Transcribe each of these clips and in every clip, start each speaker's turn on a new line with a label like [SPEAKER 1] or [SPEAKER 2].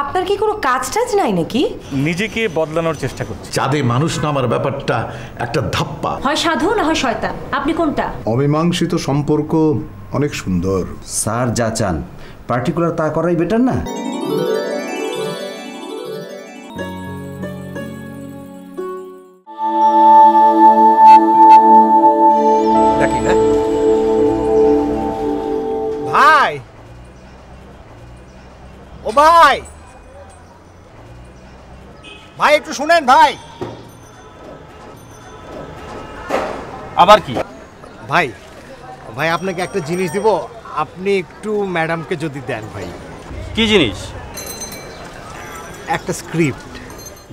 [SPEAKER 1] আপনার কি কোনো কাজ টাজ নাই নাকি?
[SPEAKER 2] নিজেকে বদলানোর চেষ্টা করছি।
[SPEAKER 3] চাঁদে মানুষ নামার ব্যাপারটা একটা ধাপ্পা।
[SPEAKER 4] হয় সাধু না হয় শয়তান, আপনি কোনটা?
[SPEAKER 5] অমীমাংসিত সম্পর্ক অনেক সুন্দর।
[SPEAKER 6] স্যার যা চান পার্টিকুলার তা করাই বেটার না?
[SPEAKER 7] দেখি না ভাই, ও ভাই, ভাই একটু শুনেন ভাই।
[SPEAKER 2] আবার কি?
[SPEAKER 7] ভাই ভাই আপনাকে একটা জিনিস দিব, আপনি একটু ম্যাডামকে যদি দেন ভাই।
[SPEAKER 2] কি জিনিস?
[SPEAKER 7] একটা স্ক্রিপ্ট।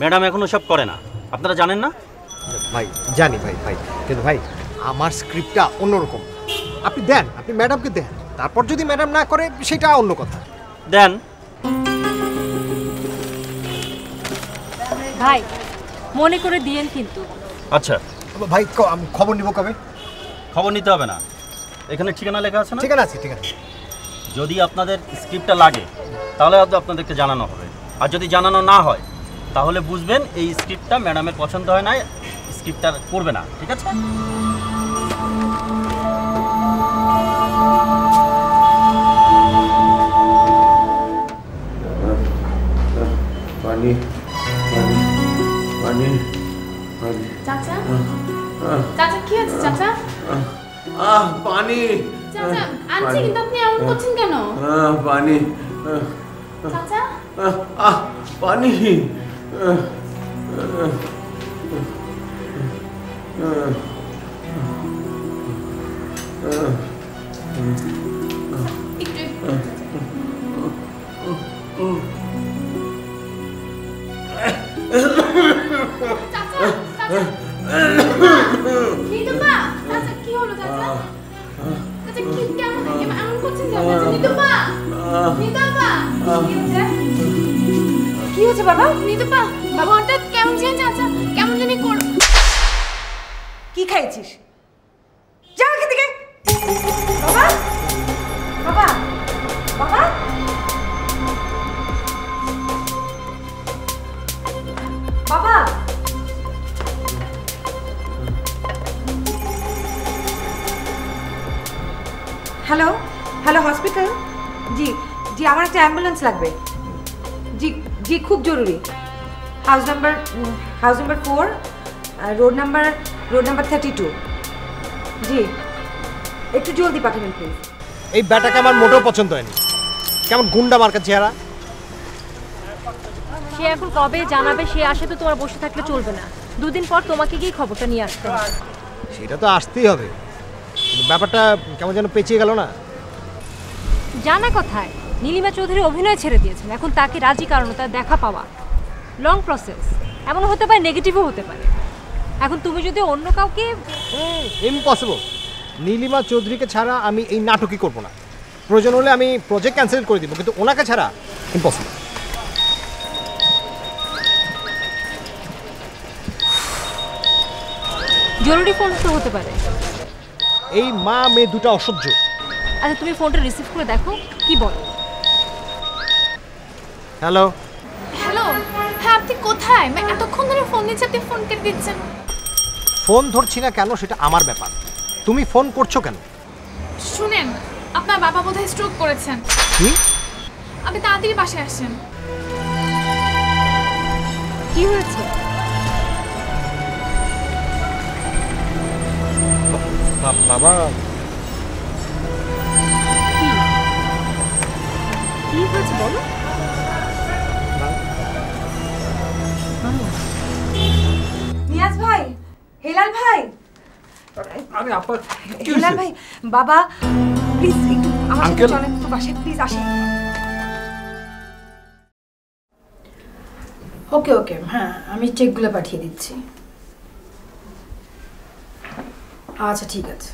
[SPEAKER 2] ম্যাডাম এখনো সব করে না, আপনারা জানেন না?
[SPEAKER 7] ভাই জানি ভাই, কিন্তু ভাই আমার স্ক্রিপ্টটা অন্যরকম। আপনি দেন, আপনি ম্যাডামকে দেন, তারপর যদি ম্যাডাম না করে সেটা অন্য কথা।
[SPEAKER 2] দেন।
[SPEAKER 4] ভাই মনে করে দিয়েন কিন্তু।
[SPEAKER 2] আচ্ছা
[SPEAKER 7] ভাই খবর নিব কবে?
[SPEAKER 2] খবর নিতে হবে না, এখানে ঠিকানা লেখা আছে না?
[SPEAKER 7] ঠিকানা আছে, ঠিক আছে।
[SPEAKER 2] যদি আপনাদের স্ক্রিপ্টটা লাগে তাহলে হয়তো আপনাদেরকে জানানো হবে, আর যদি জানানো না হয় তাহলে বুঝবেন এই স্ক্রিপ্টটা ম্যাডামের পছন্দ হয় না, স্ক্রিপ্টটা করবে না, ঠিক আছে?
[SPEAKER 3] পানি পানি পানি।
[SPEAKER 8] চাচা, চাচা কি আছে চাচা?
[SPEAKER 3] পানি।
[SPEAKER 8] চাচা আনছি, কিন্তু আপনি এমন করছেন কেন?
[SPEAKER 3] পানি।
[SPEAKER 8] চাচা
[SPEAKER 3] পানি।
[SPEAKER 8] কি হলো চাচা? চাচা কি কেমন এমন করছেন কেন? নিতুপা, নিতুপা,
[SPEAKER 1] কি হয়েছে বাবা?
[SPEAKER 8] নিতুপা, বাবা হঠাৎ কেমন ছিল চাচা? কেমন জানি কর।
[SPEAKER 1] কি খাইছিস? যা এখান থেকে। বাবা, বাবা, বাবা, বাবা। Hello, hello hospital? জি জি, আমার একটা অ্যাম্বুলেন্স লাগবে। জি জি, খুব জরুরি। House number 4, road number 32। জি, একটু জলদি পাঠাবেন প্লিজ।
[SPEAKER 7] এই ব্যাটাকে আমার মোটেও পছন্দ হয়নি, কেমন গুন্ডা মার্কা চেহারা।
[SPEAKER 4] সে এখন কবে জানাবে সে আসে, তো তোমার বসে থাকলে চলবে না। দুদিন পর তোমাকে গিয়ে খবরটা নিয়ে আসতে হবে।
[SPEAKER 7] সেটা তো আসতেই হবে, কিন্তু ব্যাপারটা কেমন যেন পেঁচিয়ে গেল না।
[SPEAKER 4] জানা কথায় নীলিমা চৌধুরী অভিনয় ছেড়ে দিয়েছেন, এখন তাকে রাজি করানো, তার দেখা পাওয়া লং প্রসেস। এমন হতে পারে, নেগেটিভও হতে পারে। এখন তুমি যদি অন্য কাউকে,
[SPEAKER 7] ইম্পসিবল। নীলিমা চৌধুরীকে ছাড়া আমি এই নাটকই করবো না। প্রয়োজন হলে আমি প্রজেক্ট ক্যান্সেল করে দিব, কিন্তু ওনাকে ছাড়া ইম্পসিবল।
[SPEAKER 4] জরুরি ফোন তো হতে পারে।
[SPEAKER 7] এই মা মেয়ে দুটো অসহ্য।
[SPEAKER 4] আচ্ছা তুমি ফোনটা রিসিভ করে দেখো কি বলো।
[SPEAKER 7] হ্যালো।
[SPEAKER 8] হ্যালো, হ্যাঁ আপনি কোথায়? এতক্ষণ ধরে ফোন দিচ্ছি, আপনি ফোন কেটে দিচ্ছেন।
[SPEAKER 7] ফোন ধরছি না কেন সেটা আমার ব্যাপার, তুমি ফোন করছো কেন?
[SPEAKER 8] শুনেন, আপনার বাবা বোধহয় স্ট্রোক করেছেন।
[SPEAKER 7] কি?
[SPEAKER 8] আপনি তাড়াতাড়ি বাসায় আসেন।
[SPEAKER 4] কি হয়েছে?
[SPEAKER 7] বাবা
[SPEAKER 4] কি হয়েছে বলো।
[SPEAKER 1] নিয়াজ ভাই, হেলাল ভাই,
[SPEAKER 3] আরে আপা,
[SPEAKER 1] হেলাল ভাই, বাবা প্লিজ একটু আমার সাথে চলেন তো বাসায়, প্লিজ আসেন।
[SPEAKER 9] ওকে ওকে, হ্যাঁ আমি চেকগুলো পাঠিয়ে দিচ্ছি। আচ্ছা ঠিক আছে।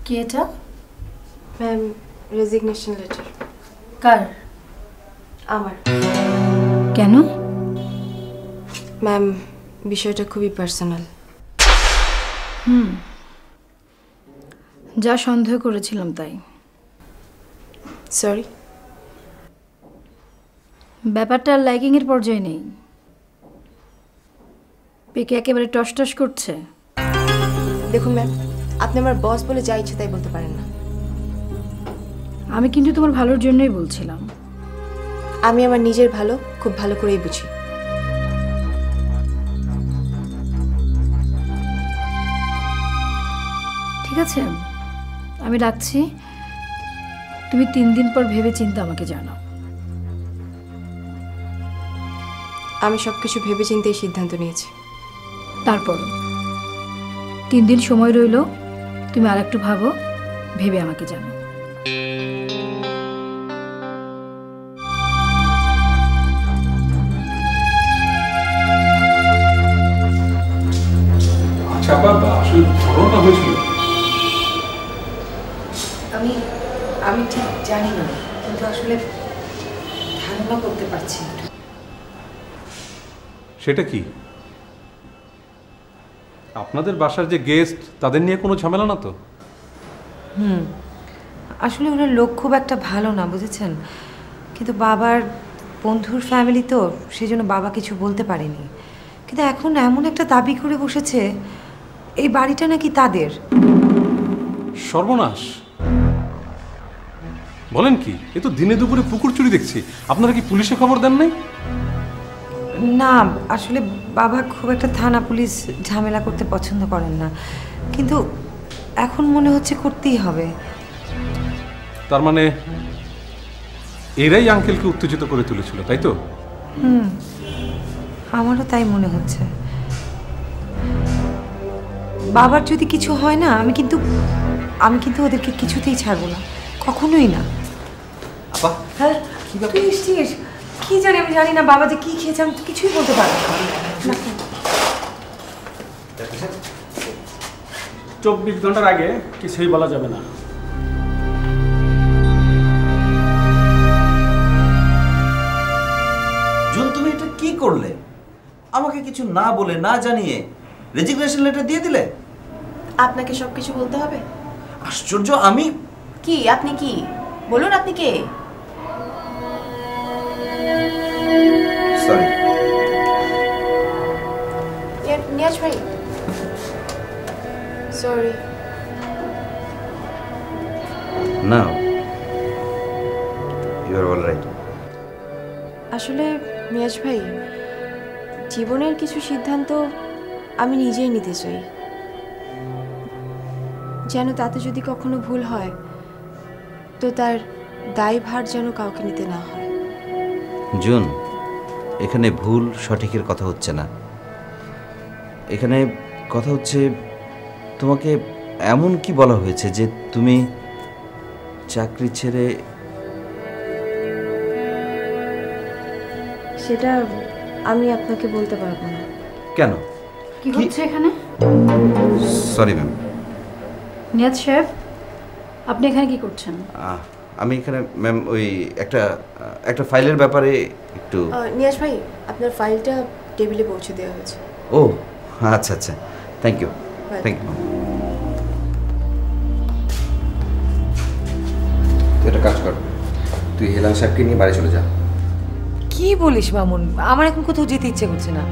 [SPEAKER 9] কি এটা?
[SPEAKER 10] Ma'am, resignation letter.
[SPEAKER 9] কার?
[SPEAKER 10] আমার।
[SPEAKER 9] কেন?
[SPEAKER 10] ম্যাম, বিষয়টা খুবই পার্সোনাল।
[SPEAKER 9] যা সন্দেহ করেছিলাম তাই।
[SPEAKER 10] সরি।
[SPEAKER 9] ব্যাপারটা লাইকিংয়ের পর্যায়ে নেই, পেকে একেবারে টস টস করছে।
[SPEAKER 10] দেখুন ম্যাম, আপনি আমার বস বলে যা ইচ্ছে তাই বলতে পারেন না।
[SPEAKER 9] আমি কিন্তু তোমার ভালোর জন্যই বলছিলাম।
[SPEAKER 10] আমি আমার নিজের ভালো খুব ভালো করেই বুঝি।
[SPEAKER 9] ঠিক আছে, আমি রাখছি। তুমি 3 দিন পর ভেবে চিন্তে আমাকে জানাও।
[SPEAKER 10] আমি সবকিছু ভেবে চিন্তেই সিদ্ধান্ত নিয়েছি।
[SPEAKER 9] তারপর 3 দিন সময় রইল, তুমি আর একটু ভাবো, ভেবে আমাকে জানাও।
[SPEAKER 11] আচ্ছা বাবা, আসলে ঘটনাটা হয়েছিল
[SPEAKER 1] আমি ঠিক জানি না, কিন্তু আসলে ধারণা করতে পারছি।
[SPEAKER 11] সেটা কি? আপনাদের বাসার যে গেস্ট, তাদের নিয়ে কোনো ঝামেলা না তো?
[SPEAKER 1] আসলে ওনার লোক খুব একটা ভালো না, বুঝেছেন? কিন্তু বাবার বন্ধুর ফ্যামিলি তো, সেজন্য বাবা কিছু বলতে পারেনি। কিন্তু এখন এমন একটা দাবি করে বসেছে এই বাড়িটা নাকি তাদের।
[SPEAKER 11] সর্বনাশ! বলেন কি? এ তো দিনে দুপুরে পুকুর চুরি দেখছি। আপনারা কি পুলিশে খবর দেন নাই?
[SPEAKER 1] না, আসলে বাবা খুব একটা থানা পুলিশ ঝামেলা করতে পছন্দ করেন না, কিন্তু এখন মনে হচ্ছে করতেই হবে।
[SPEAKER 11] তার মানে এরাই আঙ্কেলকে উত্তেজিত করে তুলেছিল, তাই তো?
[SPEAKER 1] আমারও তাই মনে হচ্ছে। বাবার যদি কিছু হয় না, আমি কিন্তু ওদেরকে কিছুতেই ছাড়বো না, কখনোই না।
[SPEAKER 6] আপা,
[SPEAKER 1] হ্যাঁ, তুই এসছিস? কি জানি, আমি জানি না বাবা যে কি খেয়েছে, আমি তো কিছুই বলতে পারবো না।
[SPEAKER 12] 24 ঘন্টার আগে কিছুই বলা যাবে না।
[SPEAKER 6] জুন, তুমি এটা কি করলে? আমাকে কিছু না বলে, না জানিয়ে রেজিগনেশন লেটার দিয়ে দিলে।
[SPEAKER 10] আপনাকে সবকিছু বলতে হবে?
[SPEAKER 6] আশ্চর্য! আমি
[SPEAKER 10] কি? আপনি কি বলুন, আপনি কে?
[SPEAKER 6] সরি।
[SPEAKER 10] নিয়াজ ভাই, সরি।
[SPEAKER 6] না, ইউ আর অল রাইট।
[SPEAKER 10] আসলে নিয়াজ ভাই, জীবনের কিছু সিদ্ধান্ত আমি নিজেই নিতে চাই, যেন তাতে যদি কখনো ভুল হয় তো তার দায়ভার যেন কাউকে নিতে না হয়।
[SPEAKER 6] জুন, এখানে ভুল সঠিকের কথা হচ্ছে না। এখানে কথা হচ্ছে তোমাকে এমন কি বলা হয়েছে যে তুমি চাকরি ছেড়ে?
[SPEAKER 10] সেটা আমি আপনাকে বলতে পারবো না।
[SPEAKER 6] কেন?
[SPEAKER 9] কি হচ্ছে এখানে?
[SPEAKER 6] Sorry ma'am.
[SPEAKER 9] নিয়াজ সাহেব, আপনি এখানে কি করছেন?
[SPEAKER 6] আমি এখানে ম্যাম ওই একটা ফাইলের ব্যাপারে একটু।
[SPEAKER 10] নিয়াজ ভাই, আপনার ফাইলটা টেবিলে পৌঁছে দেওয়া হয়েছে।
[SPEAKER 6] ও আচ্ছা আচ্ছা, থ্যাংক ইউ। Thank you.
[SPEAKER 7] তুই একটা কাজ কর, তুই হেলাল সাহেবকে নিয়ে বাড়ি চলে যা।
[SPEAKER 1] কি বলিস মামুন? আমার এখন কোথাও যেতে ইচ্ছে করছে না।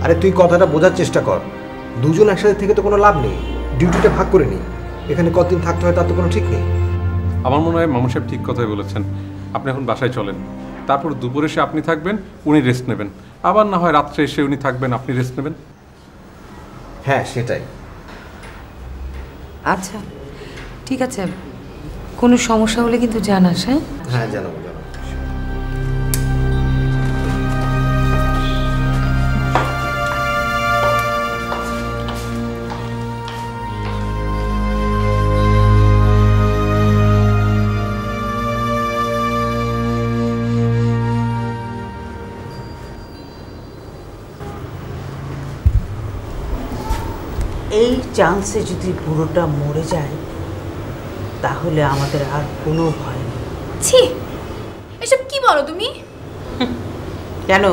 [SPEAKER 7] আরে তুই কথাটা বোঝার চেষ্টা কর। দুজন একসাথে থেকে তো কোনো লাভ নেই, ডিউটিটা ভাগ করে নিই। এখানে কতদিন থাকতে হয় তার তো কোনো ঠিক নেই।
[SPEAKER 11] আমার মনে হয় মামু সাহেব ঠিক কথাই বলেছেন। আপনি এখন বাসায় চলেন, তারপর দুপুরে এসে আপনি থাকবেন, উনি রেস্ট নেবেন। আবার না হয় রাত্রে এসে উনি থাকবেন, আপনি রেস্ট নেবেন।
[SPEAKER 7] হ্যাঁ, সেটাই।
[SPEAKER 1] আচ্ছা ঠিক আছে, কোনো সমস্যা হলে কিন্তু জানাস। হ্যাঁ
[SPEAKER 7] হ্যাঁ, জানাবো।
[SPEAKER 13] এই চান্সে যদি বুড়োটা মরে যায় তাহলে আমাদের আর কোনো ভয় নেই।
[SPEAKER 8] ছি, এসব কি বলো তুমি?
[SPEAKER 13] কেন,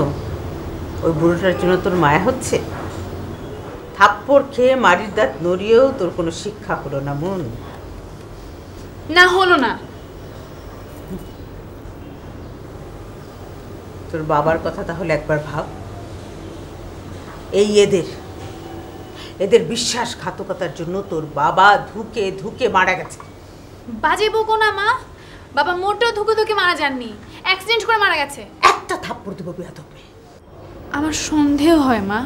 [SPEAKER 13] ওই বুড়োটার জন্য তোর মায়া হচ্ছে? থাপ্পড় খেয়ে মারির দাঁত নড়িয়েও তোর কোনো শিক্ষা হলো না মন?
[SPEAKER 8] না, হলো না।
[SPEAKER 13] তোর বাবার কথা তাহলে একবার ভাব। এই এদের বিশ্বাসঘাতকতার জন্য তোর বাবা ধুকে ধুকে মারা গেছে।
[SPEAKER 8] বাজে বকো না মা, বাবা মোটেও ধুকে ধুকে মারা যাননি, অ্যাক্সিডেন্ট করে মারা গেছে।
[SPEAKER 13] একটা থাপ্পড় দেবো বেয়াদব মেয়ে।
[SPEAKER 8] আমার সন্দেহ হয় মা,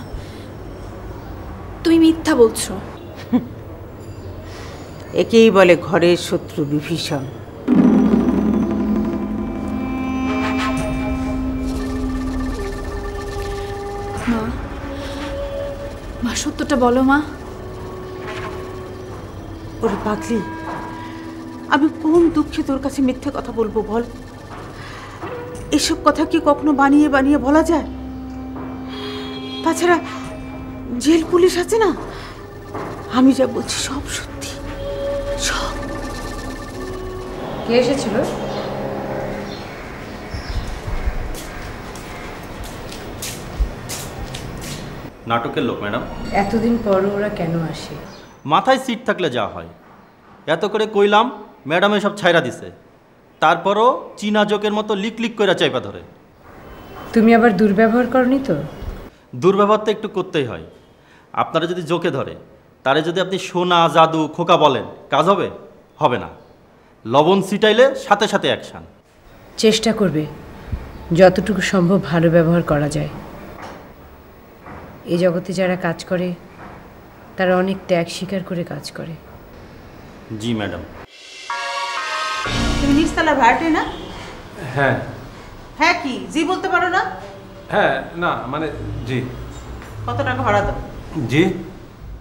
[SPEAKER 8] তুমি মিথ্যা বলছো।
[SPEAKER 13] একেই বলে ঘরের শত্রু বিভীষণ।
[SPEAKER 8] মা সত্যটা বলো মা।
[SPEAKER 13] ওরে পাগলি, আমি কোন দুঃখে তোর কাছে মিথ্যে কথা বলবো বল? এসব কথা কি কখনো বানিয়ে বানিয়ে বলা যায়? তাছাড়া জেল পুলিশ আছে না, আমি যা বলছি সব সত্যি, সব।
[SPEAKER 1] কে এসেছিল?
[SPEAKER 2] নাটকের লোক ম্যাডাম।
[SPEAKER 1] এতদিন পরও ওরা কেন আসে?
[SPEAKER 2] মাথায় সিট থাকলে যা হয়। এত করে কইলাম, ম্যাডামে সব ছাইরা দিছে, তারপরও চীনা জোকের মতো লিক লিক করে চাইপা ধরে।
[SPEAKER 1] তুমি আবার দুর্ব্যবহার করনি তো?
[SPEAKER 2] দুর্ব্যবহার তো একটু করতেই হয়। আপনারা যদি জোকে ধরে, তারে যদি আপনি সোনা জাদু খোকা বলেন, কাজ হবে? হবে না। লবণ ছিটাইলে সাথে সাথে অ্যাকশান।
[SPEAKER 1] চেষ্টা করবে যতটুকু সম্ভব ভালো ব্যবহার করা যায়। এই জগতে যারা কাজ করে তারা অনেক ত্যাগ স্বীকার করে কাজ করে।
[SPEAKER 2] জি ম্যাডাম।
[SPEAKER 13] তুমি নিচতলা ভাড়াটে না?
[SPEAKER 11] হ্যাঁ।
[SPEAKER 13] হ্যাঁ কি জি বলতে পারো না?
[SPEAKER 11] হ্যাঁ না মানে জি।
[SPEAKER 13] কত টাকা ভাড়া দাও?
[SPEAKER 11] জি।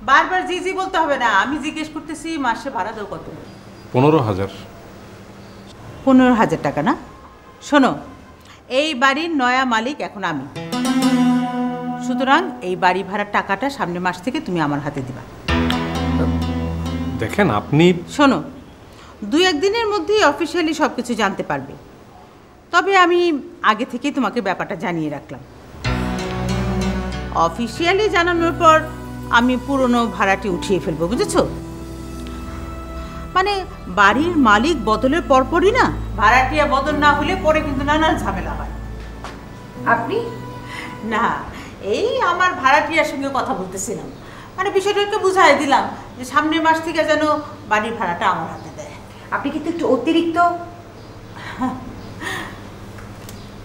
[SPEAKER 13] বারবার জি জি বলতে হবে না, আমি জিজ্ঞেস করতেছি মাসে ভাড়া দাও কত?
[SPEAKER 11] 15,000।
[SPEAKER 13] 15,000 টাকা না? শোনো, এই বাড়ির নয়া মালিক এখন আমি, সুতরাং এই বাড়ি ভাড়ার টাকাটা সামনের মাস থেকে তুমি আমার হাতে দিবা।
[SPEAKER 11] দেখেন আপনি,
[SPEAKER 13] শোনো, 2-1 দিনের মধ্যেই অফিসিয়ালি সব কিছু জানতে পারবে, তবে আমি আগে থেকেই তোমাকে ব্যাপারটা জানিয়ে রাখলাম। অফিসিয়ালি জানানোর পর আমি পুরনো ভাড়াটি উঠিয়ে ফেলবো, বুঝেছো? মানে বাড়ির মালিক বদলের পরপরই না, ভাড়াটিয়া বদল না হলে পরে কিন্তু নানান ঝামেলা হয়।
[SPEAKER 1] আপনি
[SPEAKER 13] না, এই আমার ভাড়াটিয়ার সঙ্গে কথা বলতেছিলাম, মানে বিষয়টাকে বুঝাই দিলাম যে সামনের মাস থেকে যেন বাড়ির ভাড়াটা আমার হাতে দেয়।
[SPEAKER 1] আপনি কিন্তু একটু অতিরিক্ত,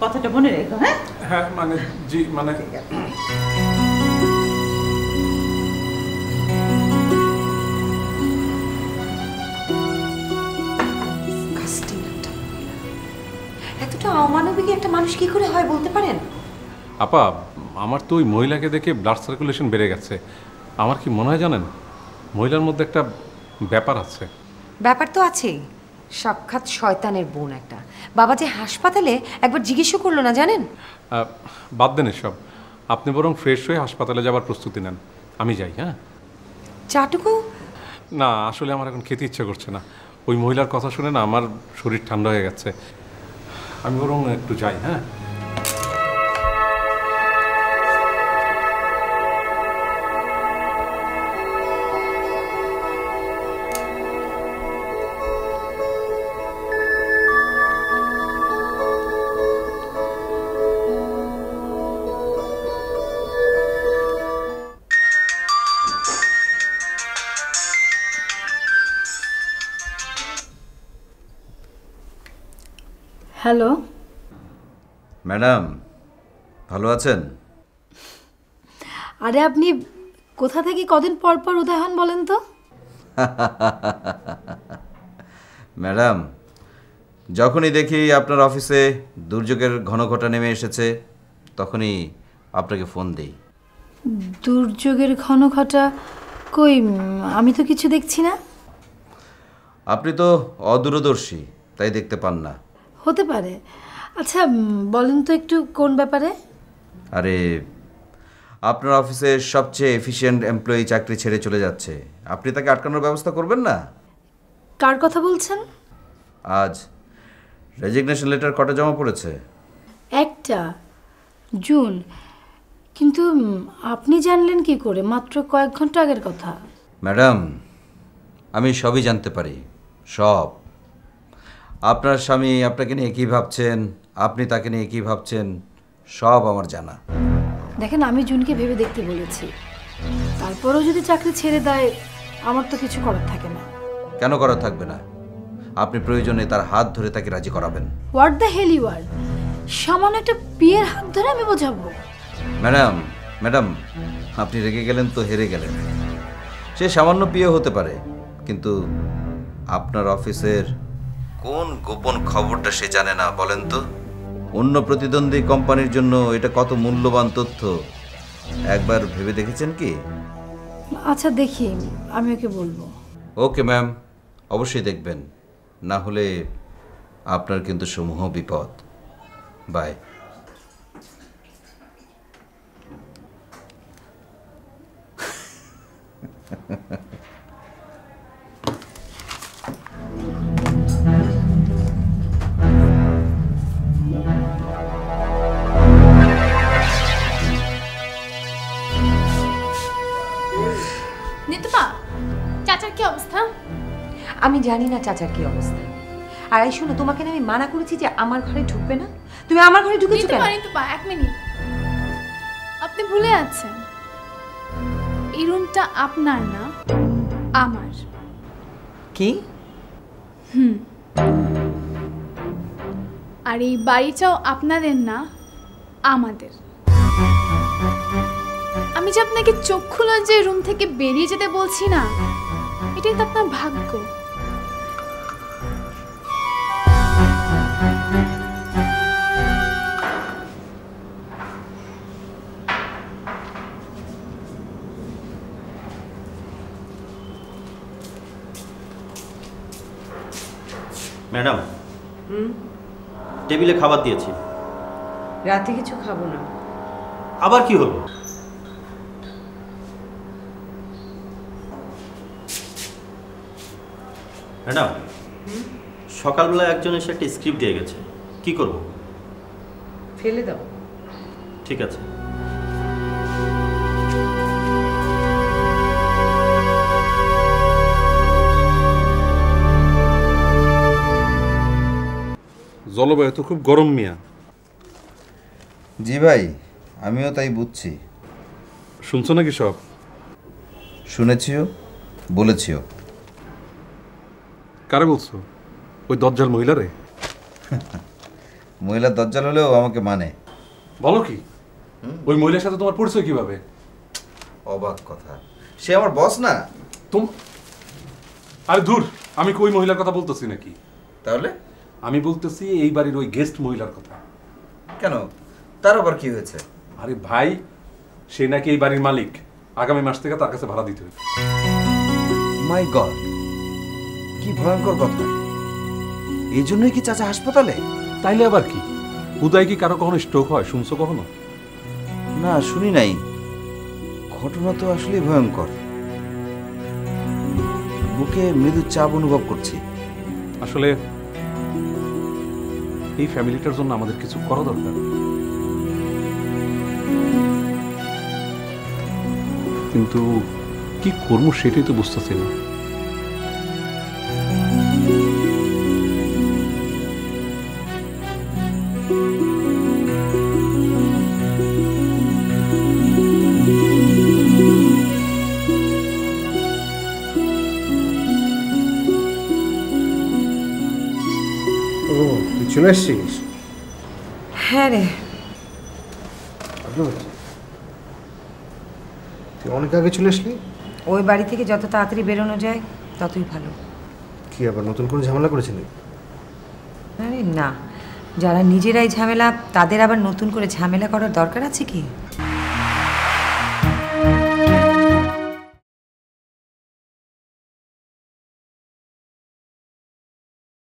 [SPEAKER 13] কথাটা মনে রেখো। হ্যাঁ
[SPEAKER 11] হ্যাঁ মানে জি মানে
[SPEAKER 1] এতটা অমানবিক একটা মানুষ কি করে হয় বলতে পারেন?
[SPEAKER 11] আপা, আমার তো ওই মহিলাকে দেখে ব্লাড সার্কুলেশন বেড়ে গেছে। আমার কি মনে হয় জানেন, মহিলার মধ্যে একটা ব্যাপার আছে।
[SPEAKER 1] ব্যাপার তো আছেই, সাক্ষাৎ শয়তানের বোন একটা। বাবা যে হাসপাতালে একবার জিজ্ঞেসও করলো না জানেন?
[SPEAKER 11] বাদ দেন এসব, আপনি বরং ফ্রেশ হয়ে হাসপাতালে যাবার প্রস্তুতি নেন, আমি যাই। হ্যাঁ
[SPEAKER 1] চাটুকু
[SPEAKER 11] না, আসলে আমার এখন খেতে ইচ্ছে করছে না। ওই মহিলার কথা শুনে না আমার শরীর ঠান্ডা হয়ে গেছে, আমি বরং একটু যাই। হ্যাঁ
[SPEAKER 9] হ্যালো
[SPEAKER 6] ম্যাডাম, ভালো আছেন?
[SPEAKER 9] আরে আপনি কোথা থেকে কদিন পর পর উদয় হন বলেন তো?
[SPEAKER 6] ম্যাডাম, যখনই দেখি আপনার অফিসে দুর্যোগের ঘনঘটা নেমে এসেছে তখনই আপনাকে ফোন দেই।
[SPEAKER 9] দুর্যোগের ঘনঘটা? কই, আমি তো কিছু দেখছি না।
[SPEAKER 6] আপনি তো অদূরদর্শী, তাই দেখতে পান না।
[SPEAKER 9] হতে পারে। আচ্ছা বলেন তো একটু কোন ব্যাপারে?
[SPEAKER 6] আরে আপনার অফিসের সবচেয়ে এফিশিয়েন্ট এমপ্লয়ি চাকরি ছেড়ে চলে যাচ্ছে, আপনি তাকে আটকানোর ব্যবস্থা করবেন না?
[SPEAKER 9] কার কথা বলছেন?
[SPEAKER 6] আজ রেজিগনেশন লেটার কটা জমা পড়েছে?
[SPEAKER 9] একটা, জুন। কিন্তু আপনি জানলেন কি করে? মাত্র কয়েক ঘন্টা আগের কথা।
[SPEAKER 6] ম্যাডাম, আমি সবই জানতে পারি, সব। আপনার স্বামী আপনাকে নিয়ে কী ভাবছেন, আপনি তাকে নিয়ে কী ভাবছেন, সব আমার জানা।
[SPEAKER 9] দেখেন, আমি জুনকে ভেবে দেখতে বলেছি, তারপরেও যদি চাকরি ছেড়ে দেয় আমার তো কিছু করার থাকে না।
[SPEAKER 6] কেন করার থাকবে না? আপনি প্রয়োজনে তার হাত ধরে তাকে রাজি করাবেন।
[SPEAKER 9] What the hell you are! সামান্য একটা বিয়ের হাত ধরে আমি বোঝাবো?
[SPEAKER 6] ম্যাডাম, আপনি রেগে গেলেন তো হেরে গেলেন। সে সামান্য বিয়ে হতে পারে, কিন্তু আপনার অফিসের কোন গোপন খবরটা সে জানে না বলেন তো? অন্য প্রতিদ্বন্দ্বী কোম্পানির জন্য এটা কত মূল্যবান তথ্য একবার ভেবে দেখেছেন কি?
[SPEAKER 9] আচ্ছা দেখি, আমি ওকে বলবো।
[SPEAKER 6] ওকে ম্যাম, অবশ্যই দেখবেন, না হলে আপনার কিন্তু সমূহ বিপদ। বাই।
[SPEAKER 8] নিতুপা, চাচার কি অবস্থা?
[SPEAKER 1] আমি জানি না চাচার কি অবস্থা। আর এই শোনো, তোমাকে না আমি মানা করেছি যে আমার ঘরে ঢুকবে না। তুমি আমার ঘরে ঢুকেছো কেন?
[SPEAKER 8] নিতুপা, এক মিনিট, আপনি ভুলে আছেন এই রুমটা আপনার না, আমার।
[SPEAKER 1] কি?
[SPEAKER 8] আর এই বাড়িটাও আপনাদের না, আমাদের। আমি যে আপনাকে চক্ষু লজ্জায় রুম থেকে বেরিয়ে যেতে বলছি না, এটাই তো আপনার ভাগ্য।
[SPEAKER 2] ম্যাডাম, টেবিলে খাবার দিয়েছি।
[SPEAKER 1] রাতে কিছু খাবো না।
[SPEAKER 2] আবার কি হলো? ম্যাডাম, সকালবেলা একজন এসে একটা স্ক্রিপ্ট দিয়ে গেছে, কি করব?
[SPEAKER 1] ফেলে দাও।
[SPEAKER 2] ঠিক আছে।
[SPEAKER 11] জলবায়ু তো খুব গরম মিয়া।
[SPEAKER 6] জি ভাই, আমিও তাই বুঝছি।
[SPEAKER 11] শুনছো নাকি সব?
[SPEAKER 6] শুনেছিও, বলেছিও।
[SPEAKER 11] কারে বলছো? ওই দজ্জাল মহিলারে?
[SPEAKER 6] মহিলা দজ্জাল হলেও আমাকে মানে।
[SPEAKER 11] বলো কি? ওই মহিলার সাথে তোমার পরিচয় কিভাবে?
[SPEAKER 6] অবাক কথা, সে আমার বস না।
[SPEAKER 11] আরে ধুর, আমি কি ওই মহিলার কথা বলতেছি নাকি?
[SPEAKER 6] তাহলে?
[SPEAKER 11] আমি বলতেছি এই বাড়ির ওই গেস্ট মহিলার কথা।
[SPEAKER 6] কেন, তার আবার কি হয়েছে?
[SPEAKER 11] আরে ভাই, সে নাকি এই বাড়ির মালিক, আগামী মাস থেকে তার কাছে ভাড়া দিতে হবে।
[SPEAKER 6] মাই গড, কি ভয়ঙ্কর কথা! এই জন্যই কি চাচা হাসপাতালে?
[SPEAKER 11] তাইলে আবার কি? হুদাই কি কারো কখনো স্ট্রোক হয়? শুনছো কখনো?
[SPEAKER 6] না, শুনি নাই। ঘটনা তো আসলে ভয়ঙ্কর। বুকে মৃদু চাপ অনুভব করছি।
[SPEAKER 11] আসলে এই ফ্যামিলিটার জন্য আমাদের কিছু করা দরকার, কিন্তু কি করবো সেটাই তো বুঝতেছি না।
[SPEAKER 7] তুই চলে এসছিস?
[SPEAKER 1] হ্যাঁ রে।
[SPEAKER 7] তুই অনেক আগে চলে আসলি।
[SPEAKER 1] ওই বাড়ি থেকে যত তাড়াতাড়ি বেরোনো যায় ততই ভালো।
[SPEAKER 7] কি আবার নতুন কোনো ঝামেলা করেছিলি?
[SPEAKER 1] আরে না, যারা নিজেরাই ঝামেলা, তাদের আবার নতুন করে ঝামেলা করার দরকার আছে কি?